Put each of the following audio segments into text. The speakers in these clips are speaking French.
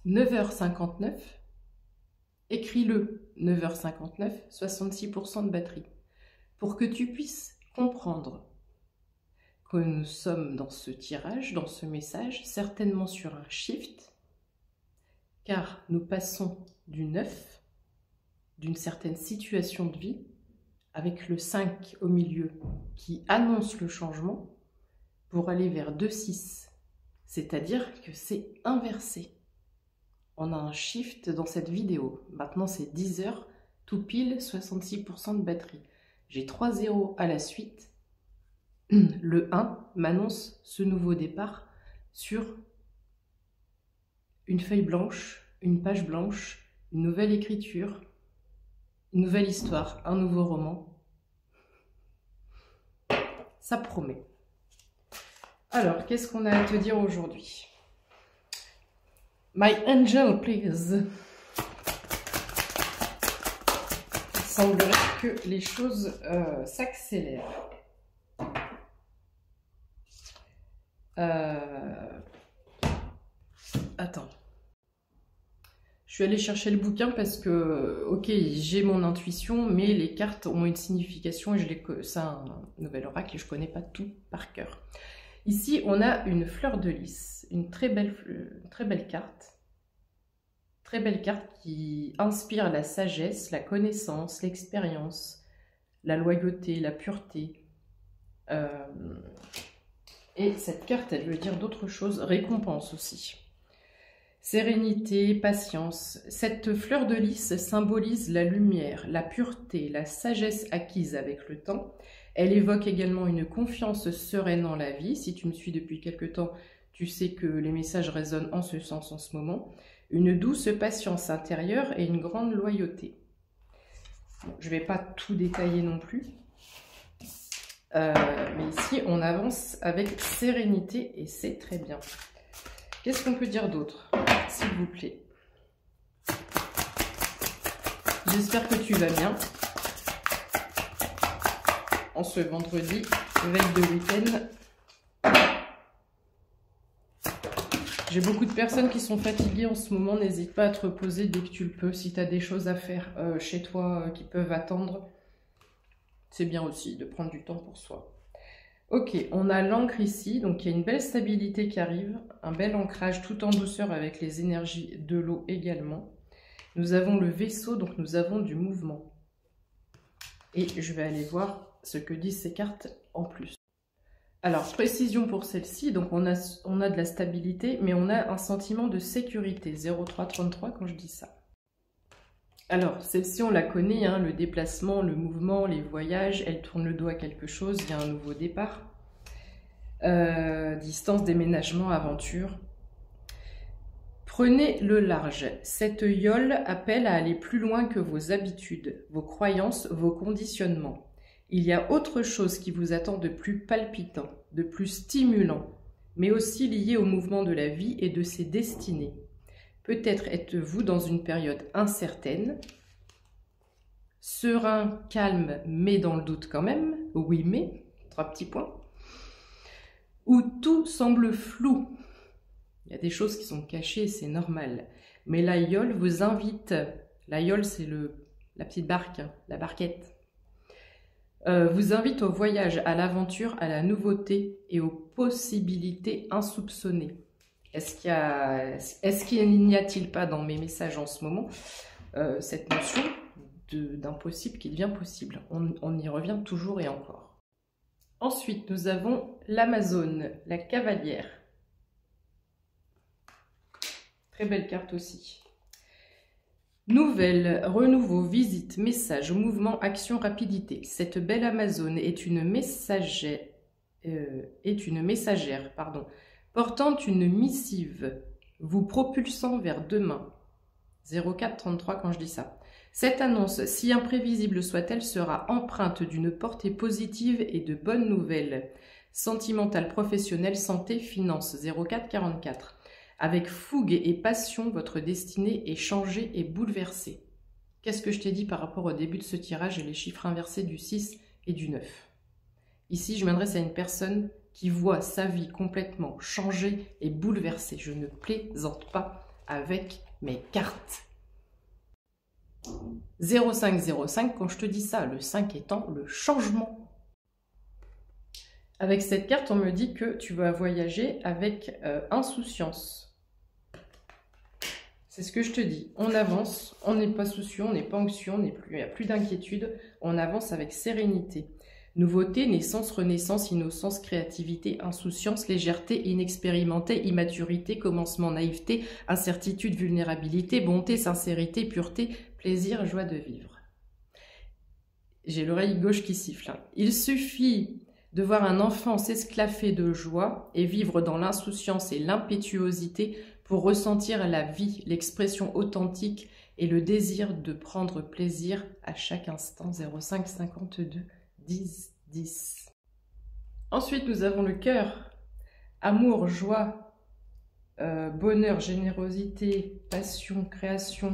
9h59, écris-le, 9h59, 66% de batterie, pour que tu puisses comprendre que nous sommes dans ce tirage, dans ce message, certainement sur un shift, car nous passons du 9, d'une certaine situation de vie, avec le 5 au milieu qui annonce le changement, pour aller vers 2-6. C'est-à-dire que c'est inversé. On a un shift dans cette vidéo. Maintenant, c'est 10 heures, tout pile, 66% de batterie. J'ai 3 zéros à la suite. Le 1 m'annonce ce nouveau départ sur une feuille blanche, une page blanche, une nouvelle écriture, une nouvelle histoire, un nouveau roman. Ça promet. Alors, qu'est-ce qu'on a à te dire aujourd'hui? My angel, please. Il semblerait que les choses s'accélèrent. Attends. Je suis allée chercher le bouquin parce que, ok, j'ai mon intuition, mais les cartes ont une signification et c'est un nouvel oracle et je ne connais pas tout par cœur. Ici, on a une fleur de lys, une très belle carte. Très belle carte qui inspire la sagesse, la connaissance, l'expérience, la loyauté, la pureté. Et cette carte, elle veut dire d'autres choses, récompense aussi. Sérénité, patience. Cette fleur de lys symbolise la lumière, la pureté, la sagesse acquise avec le temps. Elle évoque également une confiance sereine en la vie. Si tu me suis depuis quelque temps, tu sais que les messages résonnent en ce sens en ce moment. Une douce patience intérieure et une grande loyauté. Bon, je ne vais pas tout détailler non plus. Mais ici, on avance avec sérénité et c'est très bien. Qu'est-ce qu'on peut dire d'autre, s'il vous plaît? J'espère que tu vas bien. En ce vendredi, veille de week-end. J'ai beaucoup de personnes qui sont fatiguées en ce moment. N'hésite pas à te reposer dès que tu le peux. Si tu as des choses à faire chez toi qui peuvent attendre, c'est bien aussi de prendre du temps pour soi. Ok, on a l'encre ici. Donc, il y a une belle stabilité qui arrive. Un bel ancrage tout en douceur avec les énergies de l'eau également. Nous avons le vaisseau, donc nous avons du mouvement. Et je vais aller voir ce que disent ces cartes en plus. Alors, précision pour celle-ci, donc on a de la stabilité, mais on a un sentiment de sécurité, 0333 quand je dis ça. Alors, celle-ci, on la connaît, hein, le déplacement, le mouvement, les voyages, elle tourne le dos à quelque chose, il y a un nouveau départ. Distance, déménagement, aventure. Prenez le large. Cette yole appelle à aller plus loin que vos habitudes, vos croyances, vos conditionnements. Il y a autre chose qui vous attend de plus palpitant, de plus stimulant, mais aussi lié au mouvement de la vie et de ses destinées. Peut-être êtes-vous dans une période incertaine, serein, calme, mais dans le doute quand même, oui mais, 3 petits points, où tout semble flou. Il y a des choses qui sont cachées, c'est normal. Mais la yole vous invite, la yole c'est la petite barque, hein, la barquette, vous invite au voyage, à l'aventure, à la nouveauté et aux possibilités insoupçonnées. Est-ce qu'il n'y a-t-il pas dans mes messages en ce moment cette notion d'impossible qui devient possible? On y revient toujours et encore. Ensuite, nous avons l'Amazone, la cavalière. Très belle carte aussi. Nouvelle, renouveau, visite, message, mouvement, action, rapidité. Cette belle Amazone est une messagère, portant une missive, vous propulsant vers demain. 0433 quand je dis ça. Cette annonce, si imprévisible soit-elle, sera empreinte d'une portée positive et de bonnes nouvelles. Sentimentale, professionnelle, santé, finances. 0444. Avec fougue et passion, votre destinée est changée et bouleversée. Qu'est-ce que je t'ai dit par rapport au début de ce tirage et les chiffres inversés du 6 et du 9? Ici, je m'adresse à une personne qui voit sa vie complètement changée et bouleversée. Je ne plaisante pas avec mes cartes. 0505, quand je te dis ça, le 5 étant le changement. Avec cette carte, on me dit que tu vas voyager avec insouciance. C'est ce que je te dis. On avance, on n'est pas soucieux, on n'est pas anxieux, il n'y a plus d'inquiétude. On avance avec sérénité. Nouveauté, naissance, renaissance, innocence, créativité, insouciance, légèreté, inexpérimenté, immaturité, commencement, naïveté, incertitude, vulnérabilité, bonté, sincérité, pureté, plaisir, joie de vivre. J'ai l'oreille gauche qui siffle. Il suffit de voir un enfant s'esclaffer de joie et vivre dans l'insouciance et l'impétuosité pour ressentir la vie, l'expression authentique et le désir de prendre plaisir à chaque instant. 05 52 10 10. Ensuite, nous avons le cœur. Amour, joie, bonheur, générosité, passion, création,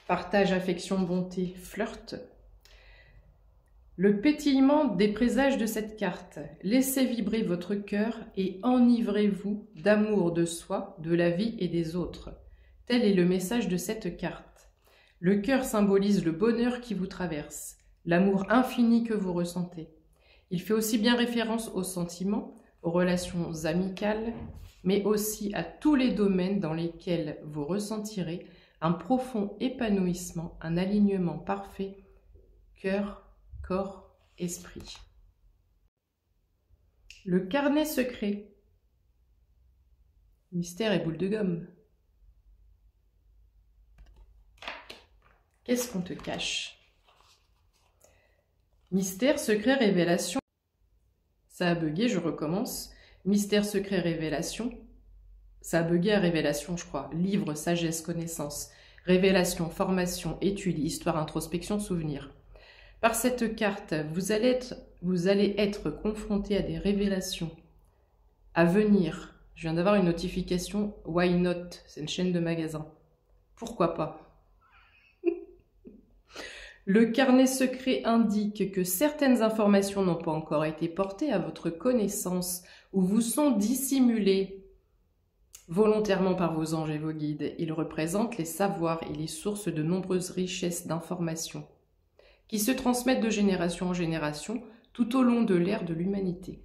partage, affection, bonté, flirt. Le pétillement des présages de cette carte. Laissez vibrer votre cœur et enivrez-vous d'amour de soi, de la vie et des autres. Tel est le message de cette carte. Le cœur symbolise le bonheur qui vous traverse, l'amour infini que vous ressentez. Il fait aussi bien référence aux sentiments, aux relations amicales, mais aussi à tous les domaines dans lesquels vous ressentirez un profond épanouissement, un alignement parfait, cœur, corps, esprit. Le carnet secret. Mystère et boule de gomme. Qu'est-ce qu'on te cache? Mystère, secret, révélation. Ça a bugué, je recommence. Mystère, secret, révélation. Ça a bugué à révélation, je crois. Livre, sagesse, connaissance. Révélation, formation, étude, histoire, introspection, souvenir. Par cette carte, vous allez être confronté à des révélations à venir. Je viens d'avoir une notification, Why Not? C'est une chaîne de magasins. Pourquoi pas? Le carnet secret indique que certaines informations n'ont pas encore été portées à votre connaissance ou vous sont dissimulées volontairement par vos anges et vos guides. Ils représentent les savoirs et les sources de nombreuses richesses d'informations qui se transmettent de génération en génération tout au long de l'ère de l'humanité.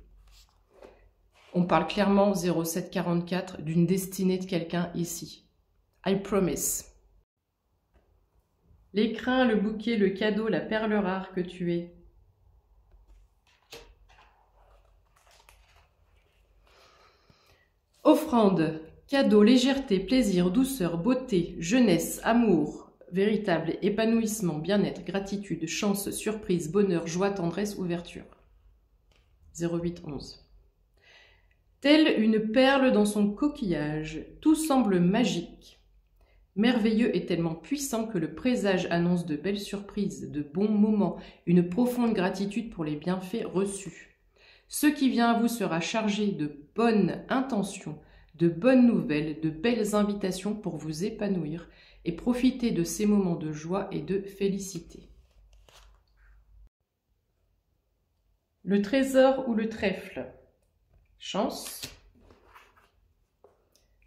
On parle clairement 0744 d'une destinée de quelqu'un ici. I promise. L'écrin, le bouquet, le cadeau, la perle rare que tu es. Offrande, cadeau, légèreté, plaisir, douceur, beauté, jeunesse, amour, véritable épanouissement, bien-être, gratitude, chance, surprise, bonheur, joie, tendresse, ouverture. 0811. Telle une perle dans son coquillage, tout semble magique. Merveilleux et tellement puissant que le présage annonce de belles surprises, de bons moments, une profonde gratitude pour les bienfaits reçus. Ce qui vient à vous sera chargé de bonnes intentions, de bonnes nouvelles, de belles invitations pour vous épanouir et profiter de ces moments de joie et de félicité. Le trésor ou le trèfle. Chance.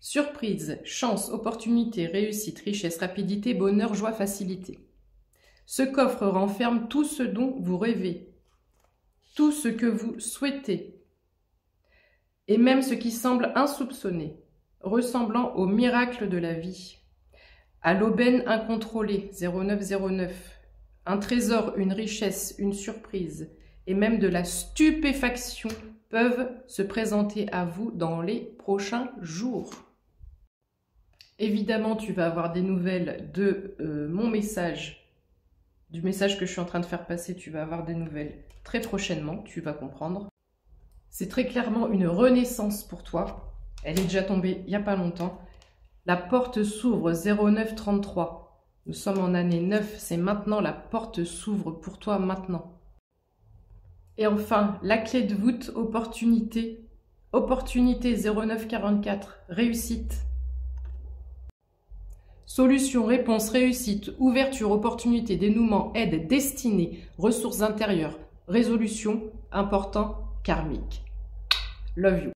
Surprise, chance, opportunité, réussite, richesse, rapidité, bonheur, joie, facilité. Ce coffre renferme tout ce dont vous rêvez, tout ce que vous souhaitez, et même ce qui semble insoupçonné, ressemblant au miracle de la vie. À l'aubaine incontrôlée, 0909, un trésor, une richesse, une surprise, et même de la stupéfaction peuvent se présenter à vous dans les prochains jours. Évidemment, tu vas avoir des nouvelles de mon message, du message que je suis en train de faire passer, tu vas avoir des nouvelles très prochainement, tu vas comprendre. C'est très clairement une renaissance pour toi. Elle est déjà tombée il n'y a pas longtemps. La porte s'ouvre, 0933. Nous sommes en année 9, c'est maintenant, la porte s'ouvre pour toi maintenant. Et enfin, la clé de voûte, opportunité. Opportunité 0944, réussite. Solution, réponse, réussite, ouverture, opportunité, dénouement, aide, destinée, ressources intérieures, résolution, important, karmique. Love you.